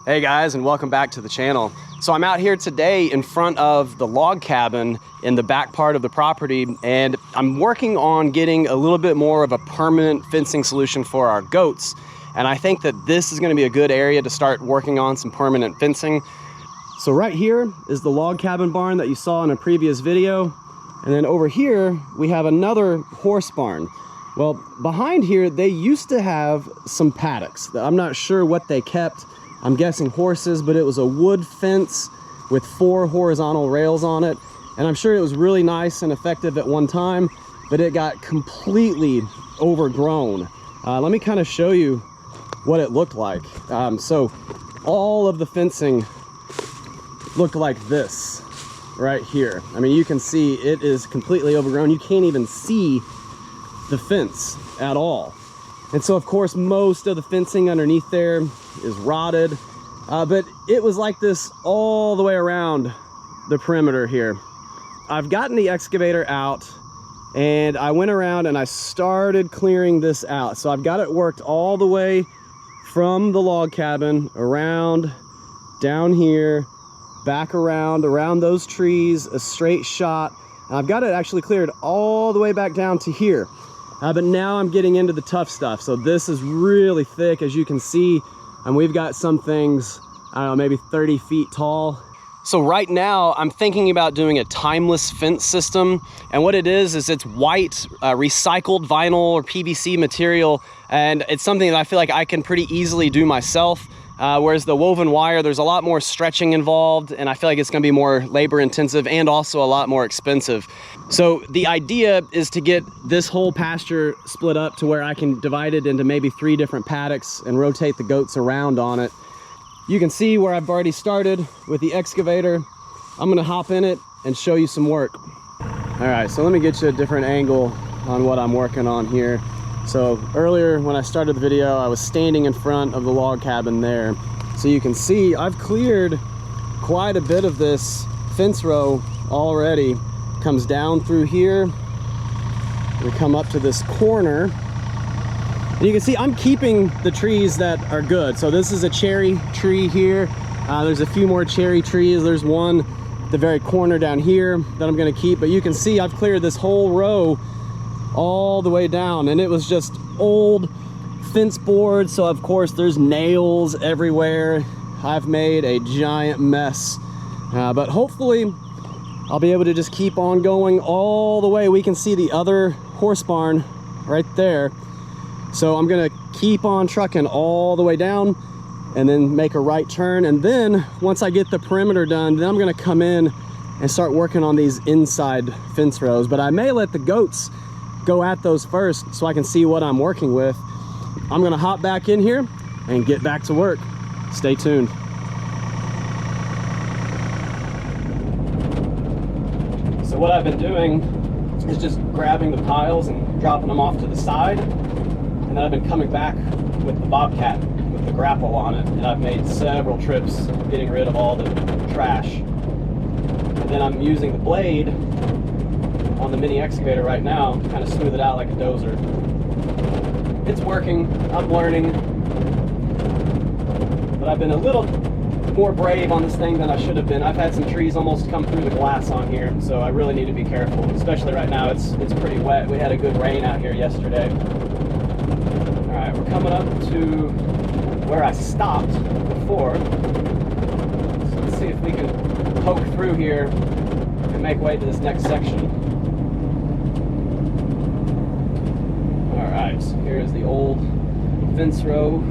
Hey guys, and welcome back to the channel. So I'm out here today in front of the log cabin in the back part of the property, and I'm working on getting a little bit more of a permanent fencing solution for our goats. And I think that this is going to be a good area to start working on some permanent fencing. So right here is the log cabin barn that you saw in a previous video. And then over here, we have another horse barn. Well, behind here, they used to have some paddocks. I'm not sure what they kept. I'm guessing horses, but it was a wood fence with 4 horizontal rails on it. And I'm sure it was really nice and effective at one time, but it got completely overgrown. Let me kind of show you what it looked like. So all of the fencing looked like this right here. I mean, you can see it is completely overgrown. You can't even see the fence at all. And so of course most of the fencing underneath there is rotted, but it was like this all the way around the perimeter here. I've gotten the excavator out and I went around and I started clearing this out. So I've got it worked all the way from the log cabin around down here, back around those trees, a straight shot. And I've got it actually cleared all the way back down to here. But now I'm getting into the tough stuff. So this is really thick, as you can see, and we've got some things, I don't know, maybe 30 feet tall. So right now I'm thinking about doing a timeless fence system. And what it is it's white recycled vinyl or PVC material. And it's something that I feel like I can pretty easily do myself. Whereas the woven wire, there's a lot more stretching involved, and I feel like it's going to be more labor intensive and also a lot more expensive. So the idea is to get this whole pasture split up to where I can divide it into maybe 3 different paddocks and rotate the goats around on it. You can see where I've already started with the excavator. I'm going to hop in it and show you some work. All right, so let me get you a different angle on what I'm working on here. So earlier when I started the video, I was standing in front of the log cabin there. So you can see I've cleared quite a bit of this fence row already. Comes down through here. We come up to this corner. And you can see I'm keeping the trees that are good. So this is a cherry tree here. There's a few more cherry trees. There's one at the very corner down here that I'm gonna keep. But you can see I've cleared this whole row all the way down, and it was just old fence boards, so of course there's nails everywhere. I've made a giant mess, but hopefully I'll be able to just keep on going all the way. We can see the other horse barn right there, so I'm gonna keep on trucking all the way down and then make a right turn, and then once I get the perimeter done, then I'm gonna come in and start working on these inside fence rows. But I may let the goats go at those first so I can see what I'm working with. I'm gonna hop back in here and get back to work. Stay tuned. So what I've been doing is just grabbing the piles and dropping them off to the side. And then I've been coming back with the bobcat with the grapple on it. And I've made several trips getting rid of all the trash. And then I'm using the blade on the mini excavator right now to kind of smooth it out like a dozer. It's working, I'm learning, but I've been a little more brave on this thing than I should have been. I've had some trees almost come through the glass on here, so I really need to be careful, especially right now. It's pretty wet. We had a good rain out here yesterday. All right, we're coming up to where I stopped before. So let's see if we can poke through here and make way to this next section. Alright, so here's the old fence row.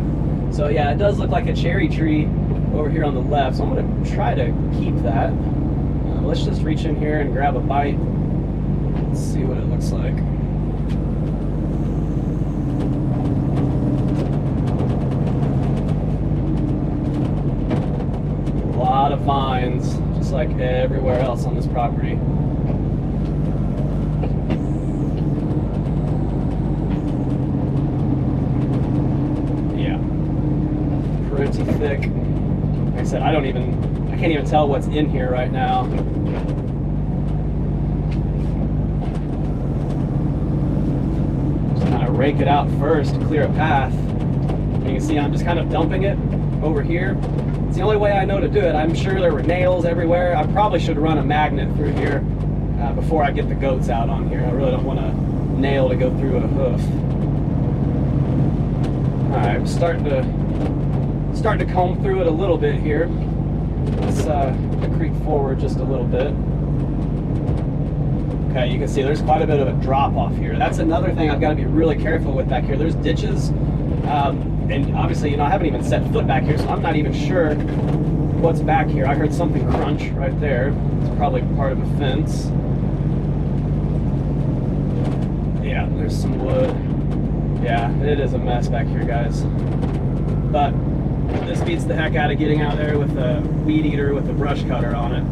So yeah, it does look like a cherry tree over here on the left, so I'm going to try to keep that. Let's just reach in here and grab a bite. Let's see what it looks like. A lot of vines, just like everywhere else on this property. Pretty thick. Like I said, I can't even tell what's in here right now. Just kind of rake it out first to clear a path. You can see I'm just kind of dumping it over here. It's the only way I know to do it. I'm sure there were nails everywhere. I probably should run a magnet through here before I get the goats out on here. I really don't want a nail to go through a hoof. All right, I'm starting to comb through it a little bit here. Let's creep forward just a little bit. Okay, you can see there's quite a bit of a drop off here. That's another thing I've got to be really careful with back here. There's ditches, and obviously, you know, I haven't even set foot back here, so I'm not even sure what's back here. I heard something crunch right there. It's probably part of a fence. Yeah, there's some wood. Yeah, it is a mess back here, guys. But this beats the heck out of getting out there with a weed eater with a brush cutter on it.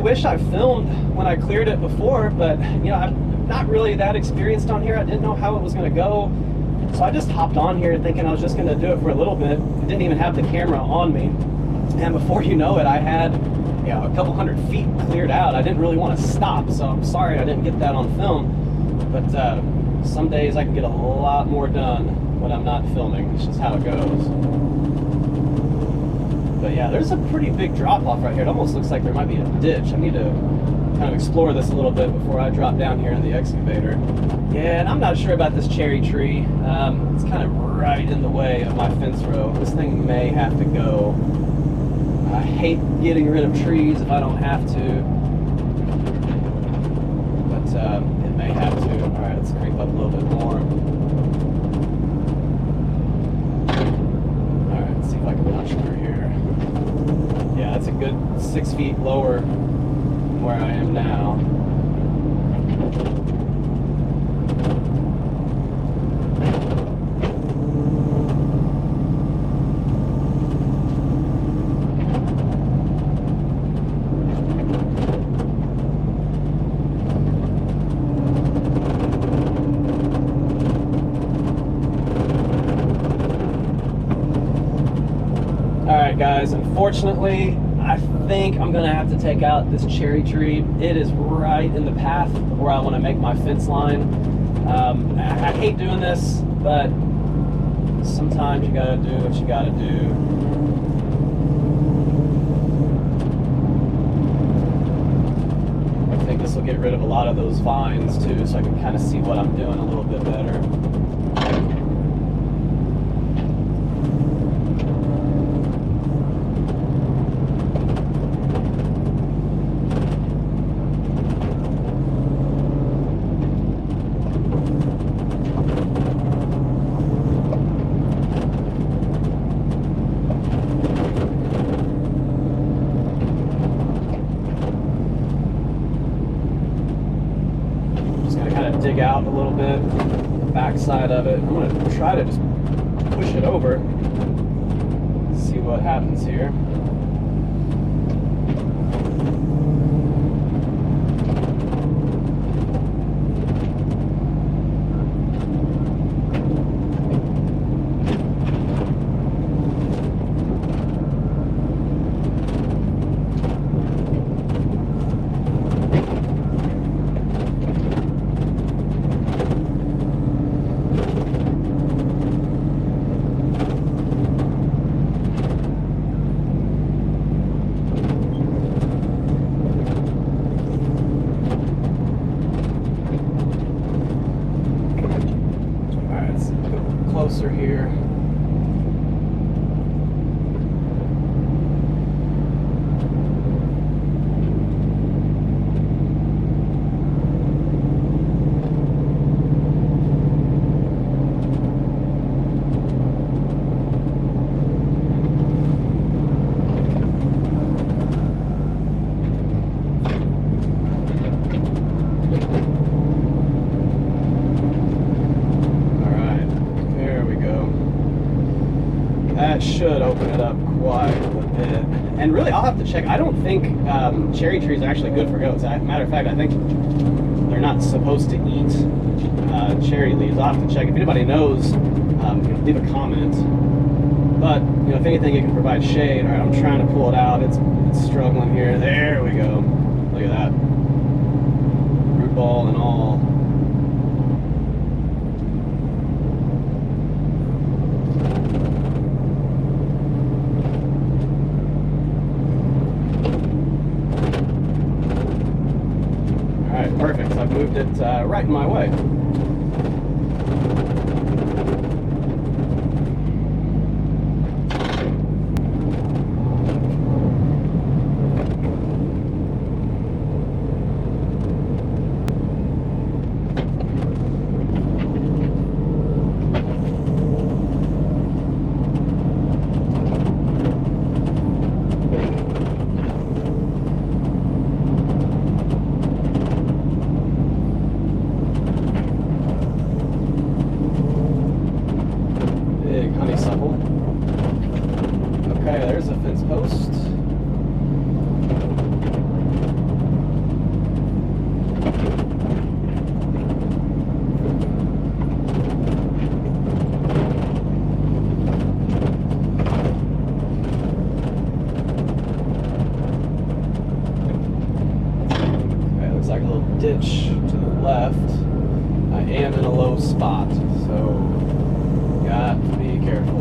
Wish I filmed when I cleared it before, but you know, I'm not really that experienced on here. I didn't know how it was going to go, so I just hopped on here thinking I was just going to do it for a little bit. I didn't even have the camera on me, and before you know it, I had, you know, a couple hundred feet cleared out. I didn't really want to stop, so I'm sorry I didn't get that on film, but some days I can get a lot more done when I'm not filming. It's just how it goes. But yeah, there's a pretty big drop off right here. It almost looks like there might be a ditch. I need to kind of explore this a little bit before I drop down here in the excavator. Yeah, and I'm not sure about this cherry tree. It's kind of right in the way of my fence row. This thing may have to go. I hate getting rid of trees if I don't have to. But it may have to. All right, let's creep up a little bit more. All right, let's see if I can punch through here. Yeah, that's a good 6 feet lower than where I am now. Alright guys, unfortunately, I think I'm going to have to take out this cherry tree. It is right in the path of where I want to make my fence line. I hate doing this, but sometimes you got to do what you got to do. I think this will get rid of a lot of those vines too, so I can kind of see what I'm doing a little bit better. Dig out a little bit, the back side of it. I'm going to try to just push it over, see what happens here. Closer here. that should open it up quite a bit. And really, I'll have to check. I don't think cherry trees are actually good for goats. Matter of fact, I think they're not supposed to eat cherry leaves. I'll have to check. If anybody knows, leave a comment. But if anything, it can provide shade. All right, I'm trying to pull it out. It's struggling here. There we go. Look at that. Root ball and all. All right, perfect. So I've moved it right in my way. Okay, there's a fence post. Okay, looks like a little ditch to the left. I am in a low spot, so got to be careful.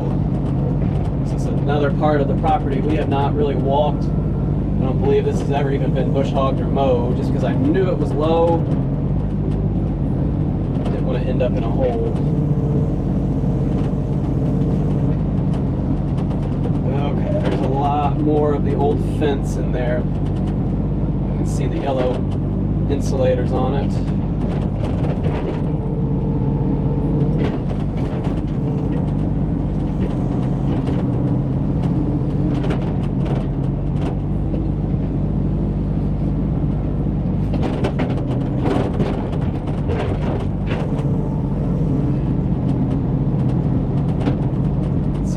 This is another part of the property we have not really walked. I don't believe this has ever even been bush hogged or mowed, just because I knew it was low. Didn't want to end up in a hole. Okay, there's a lot more of the old fence in there. You can see the yellow insulators on it.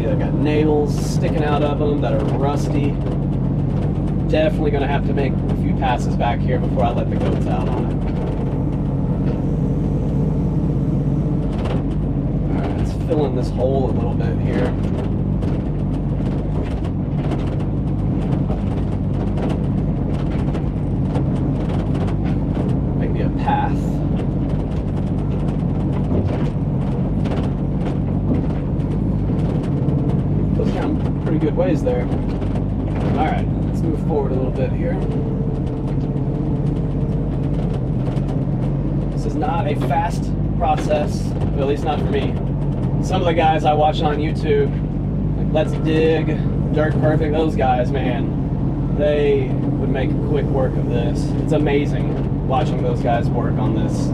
I've got nails sticking out of them that are rusty. Definitely going to have to make a few passes back here before I let the goats out on it. Alright, let's fill in this hole a little bit here. Make me a path. Pretty good ways there. All right, let's move forward a little bit here. This is not a fast process, at least not for me. Some of the guys I watch on YouTube, like Let's Dig, Dirt Perfect, those guys, man, they would make quick work of this. It's amazing watching those guys work on this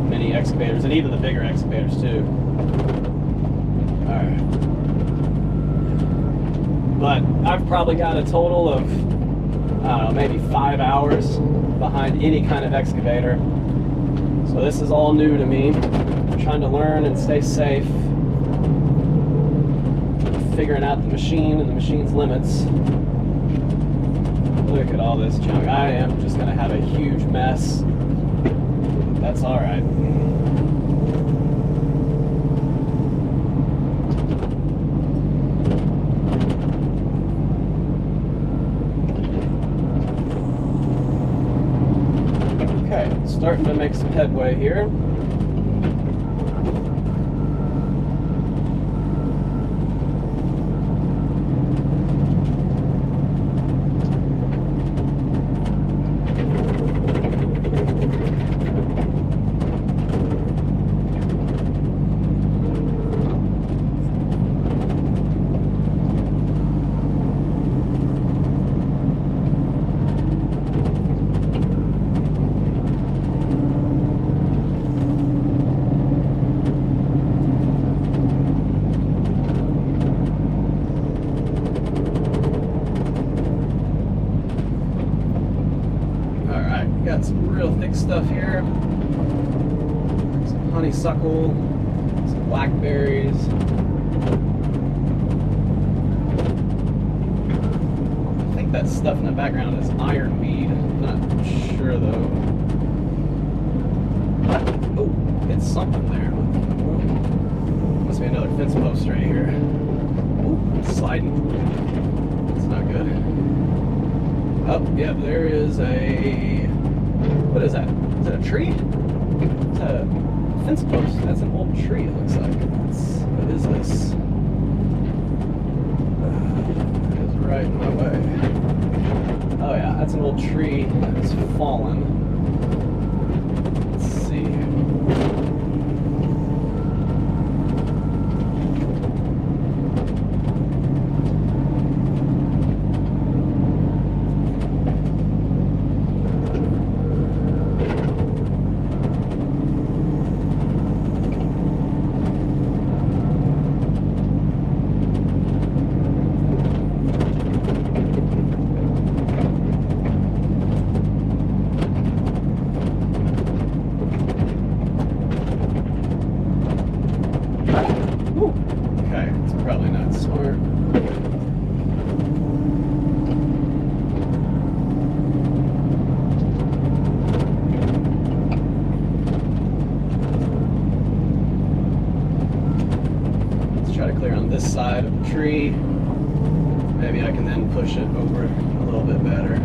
mini excavators, and even the bigger excavators too. All right. But I've probably got a total of, I don't know, maybe 5 hours behind any kind of excavator. So this is all new to me. I'm trying to learn and stay safe. Figuring out the machine and the machine's limits. Look at all this junk. I am just gonna have a huge mess. That's all right. Starting to make some headway here. Got some real thick stuff here. Some honeysuckle, some blackberries. think that stuff in the background is ironweed. I'm not sure though. Oh, it's something there. Must be another fence post right here. Oh, it's sliding. It's not good. Oh, yeah, there is a... What is that? Is that a tree? Is that a fence post? That's an old tree, it looks like. What is this? It is right in my way. Oh yeah, that's an old tree that's fallen. Let's see. This side of the tree. Maybe I can then push it over a little bit better.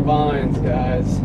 Vines, guys.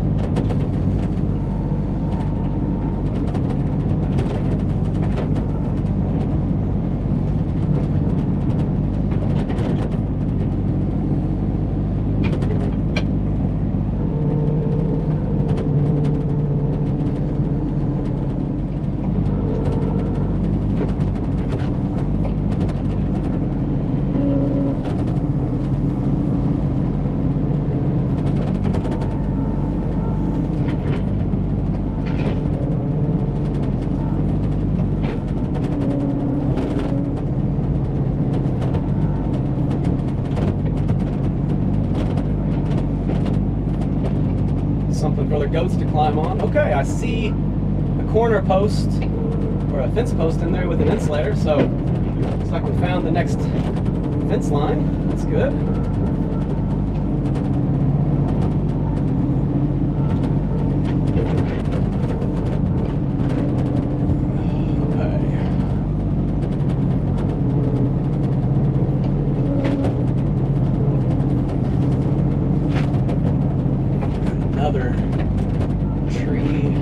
Something for the goats to climb on. Okay, I see a corner post or a fence post in there with an insulator, so looks like we found the next fence line. That's good. Another tree.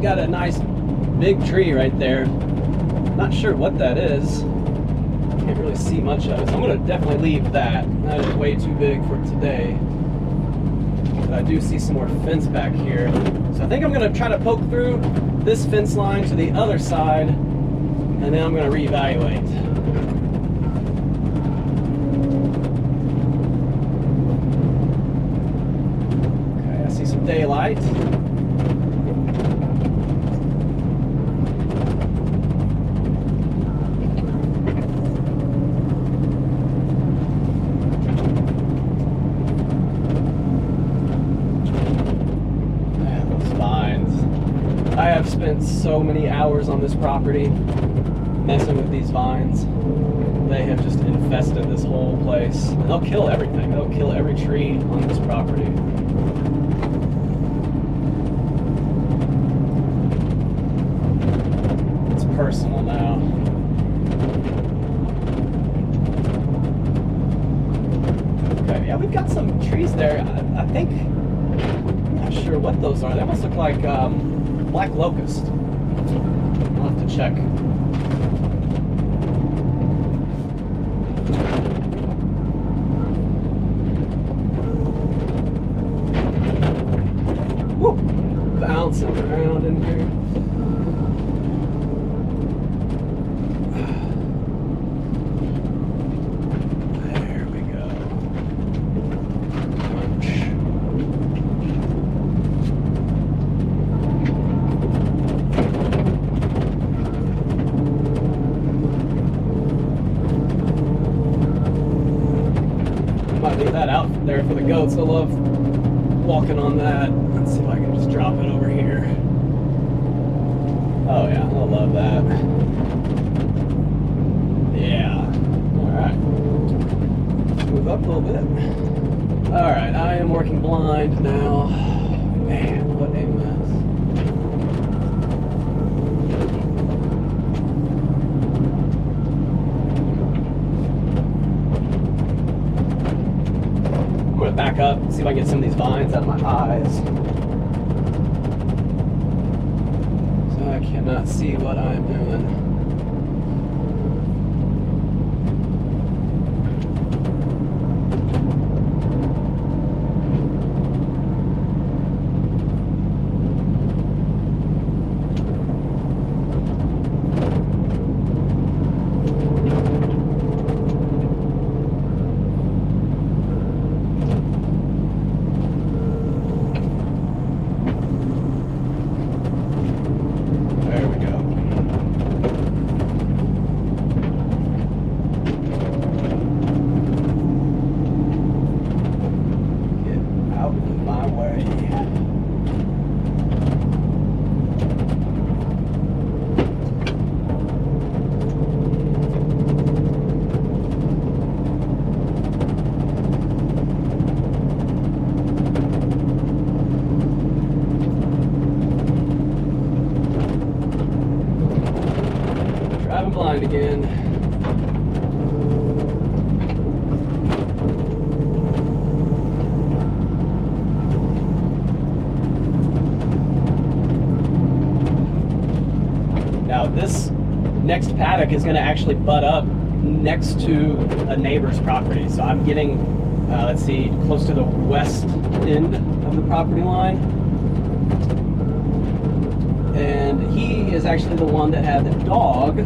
Got a nice big tree right there. Not sure what that is. Can't really see much of it. So I'm going to definitely leave that. That is way too big for today. But I do see some more fence back here. So I think I'm going to try to poke through this fence line to the other side, and then I'm going to reevaluate. daylight. Man, those vines. I have spent so many hours on this property messing with these vines. They have just infested this whole place. And they'll kill everything. They'll kill every tree on this property. It's personal now. Okay, yeah, we've got some trees there. I think, I'm not sure what those are. They almost look like black locust. I'll have to check. Bouncing around in here. There we go. Might leave that out there for the goats. I love walking on that. Let's see if I can just drop it over here. Oh yeah, I love that. Yeah. Alright. Move up a little bit. Alright, I am working blind now. Man, what a mess. I'm gonna back up, see if I can get some of these vines out of my eyes. So I cannot see what I'm doing. Blind again. Now this next paddock is going to actually butt up next to a neighbor's property. So I'm getting, let's see, close to the west end of the property line. And he is actually the one that had the dog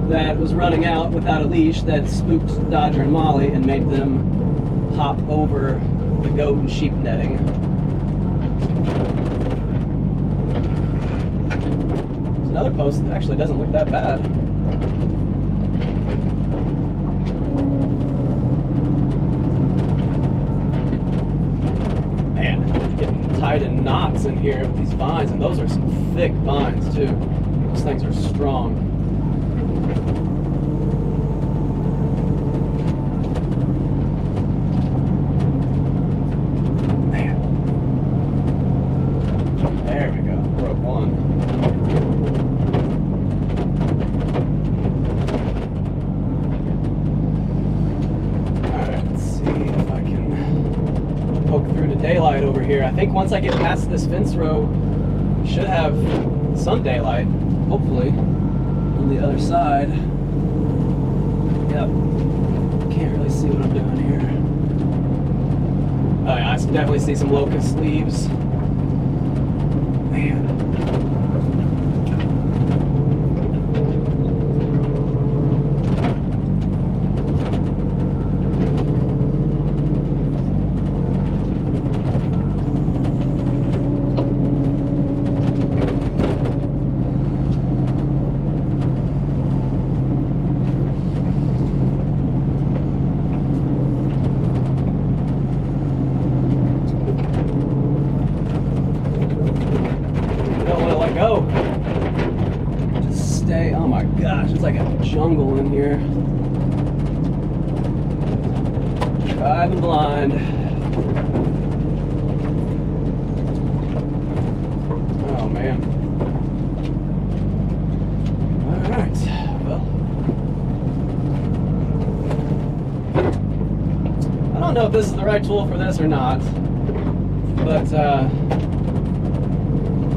that was running out without a leash that spooked Dodger and Molly and made them hop over the goat and sheep netting. There's another post that actually doesn't look that bad. Man, getting tied in knots in here with these vines, and those are some thick vines too. Those things are strong. Daylight over here. I think once I get past this fence row, should have some daylight, hopefully, on the other side. Yep. Can't really see what I'm doing here. Oh yeah, I definitely see some locust leaves. Man. jungle in here. Driving blind. Oh man. Alright, well. I don't know if this is the right tool for this or not, but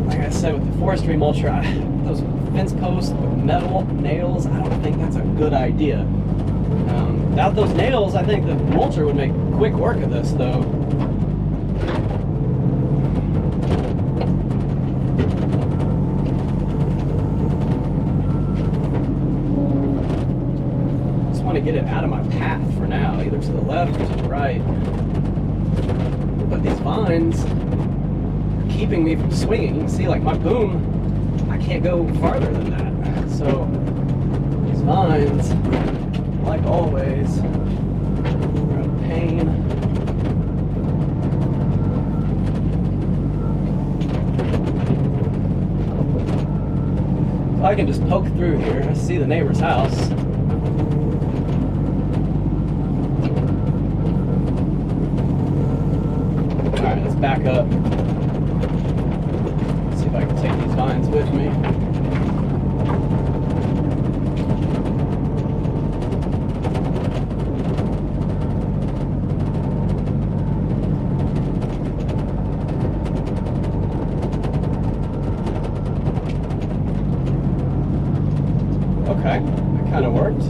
like I said, with the forestry mulcher, those fence posts with metal nails, I don't think that's a good idea. Without those nails, I think the mulcher would make quick work of this, though. Just want to get it out of my path for now, either to the left or to the right. But these vines are keeping me from swinging. You can see, like, my boom, I can't go farther than that. So these vines, like always, are a pain. So I can just poke through here. I see the neighbor's house. Alright, let's back up. Let's see if I can take these vines with me. Okay, that kind of worked.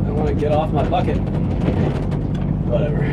I want to get off my bucket. Whatever.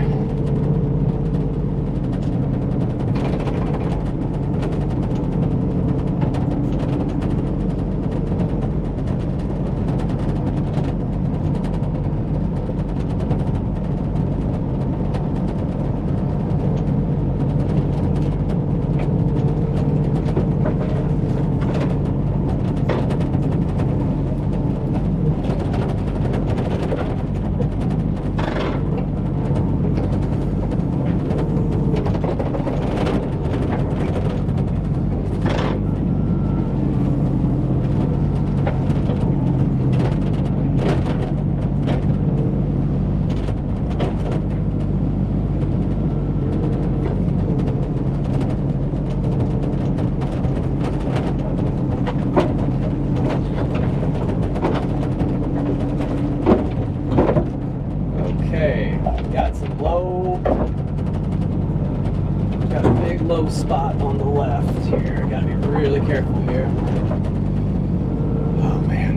Low spot on the left here. Gotta be really careful here. Oh man.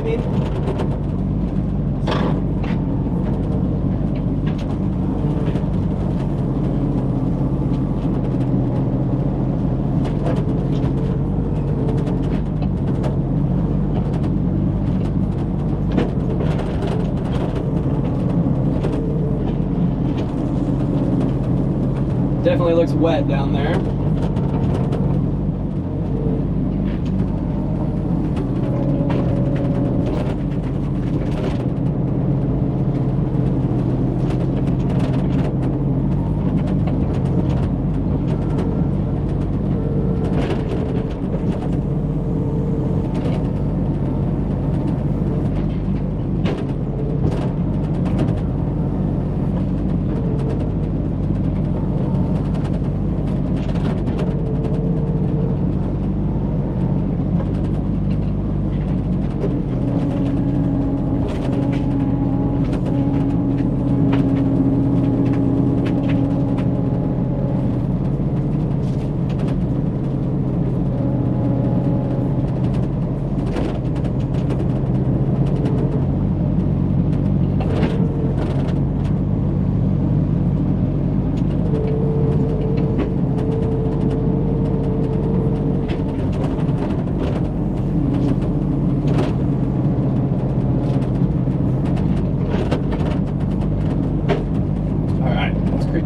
maybe? Definitely looks wet down there.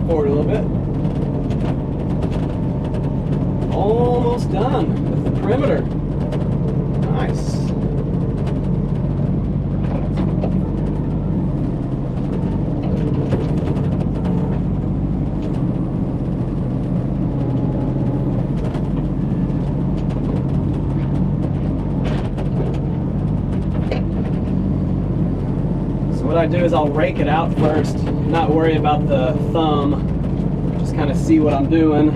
Forward a little bit. Almost done with the perimeter. Nice. So what I do is I'll rake it out first, not worry about the thumb. Kind of see what I'm doing,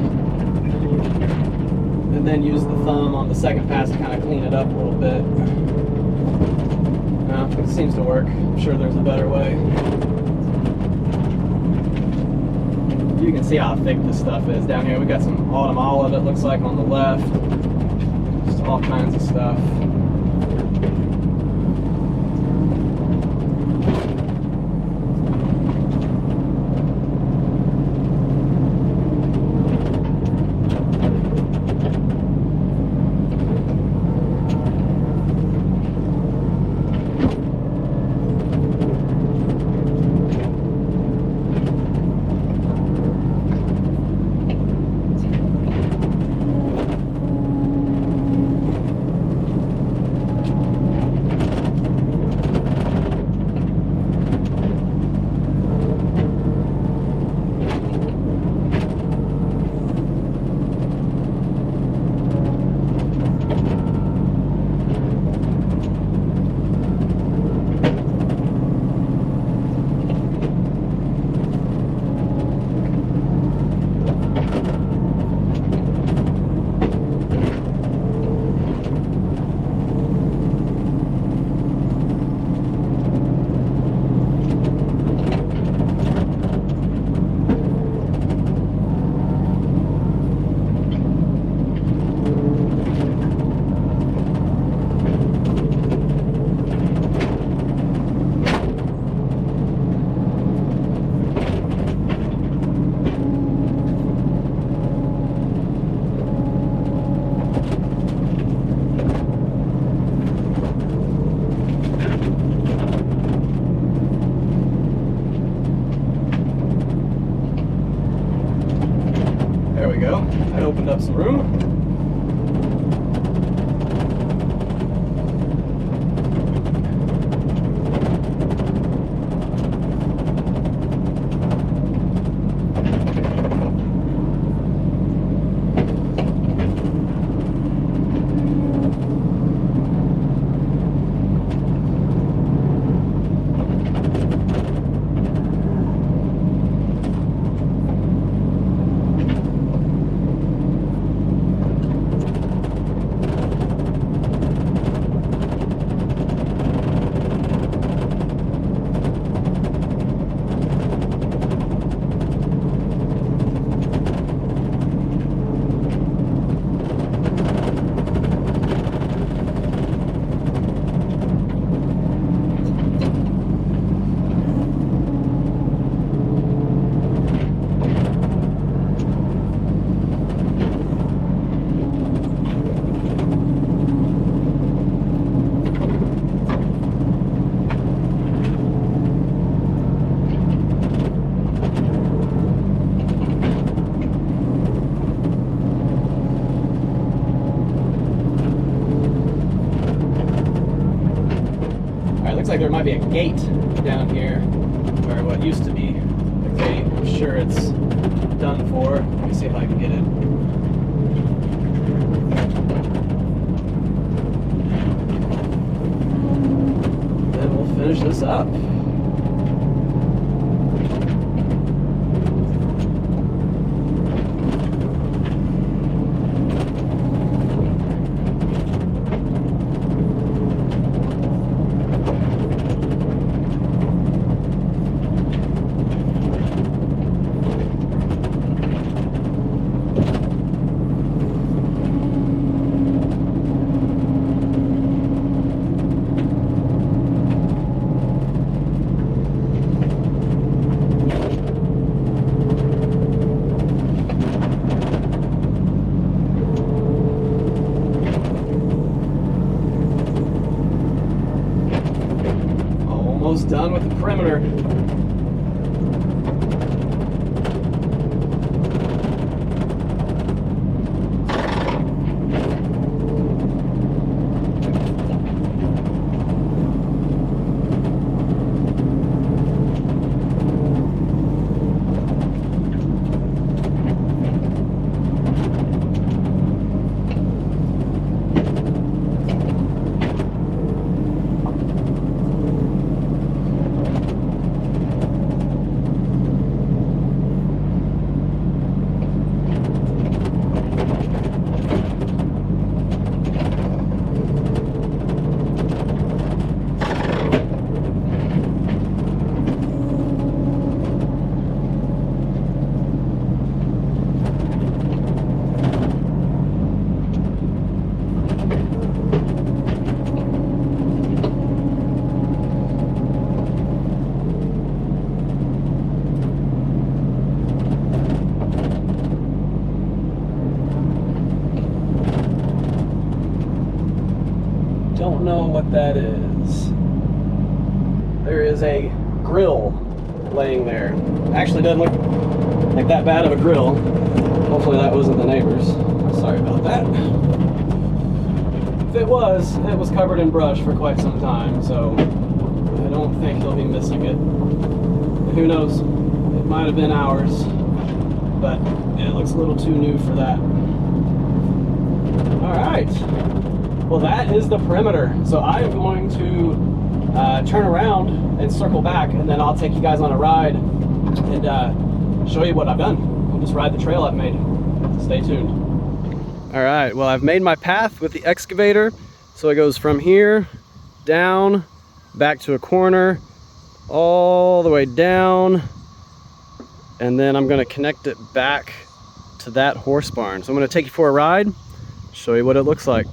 and then use the thumb on the second pass to kind of clean it up a little bit. It seems to work. I'm sure there's a better way. You can see how thick this stuff is down here. We got some autumn olive, it looks like, on the left. Just all kinds of stuff. That opened up some room. might be a gate down here, or what used to be a gate. I'm sure it's done for. Let me see if I can get it. Then we'll finish this up. Almost done with the perimeter. Don't know what that is. There is a grill laying there. Actually doesn't look like that bad of a grill. Hopefully that wasn't the neighbor's. Sorry about that. If it was covered in brush for quite some time, so I don't think he'll be missing it. Who knows? It might have been ours, but it looks a little too new for that. All right. Well, that is the perimeter. So I'm going to turn around and circle back, and then I'll take you guys on a ride and show you what I've done. We'll just ride the trail I've made. Stay tuned. All right, well, I've made my path with the excavator. So it goes from here, down, back to a corner, all the way down, and then I'm gonna connect it back to that horse barn. So I'm gonna take you for a ride, show you what it looks like.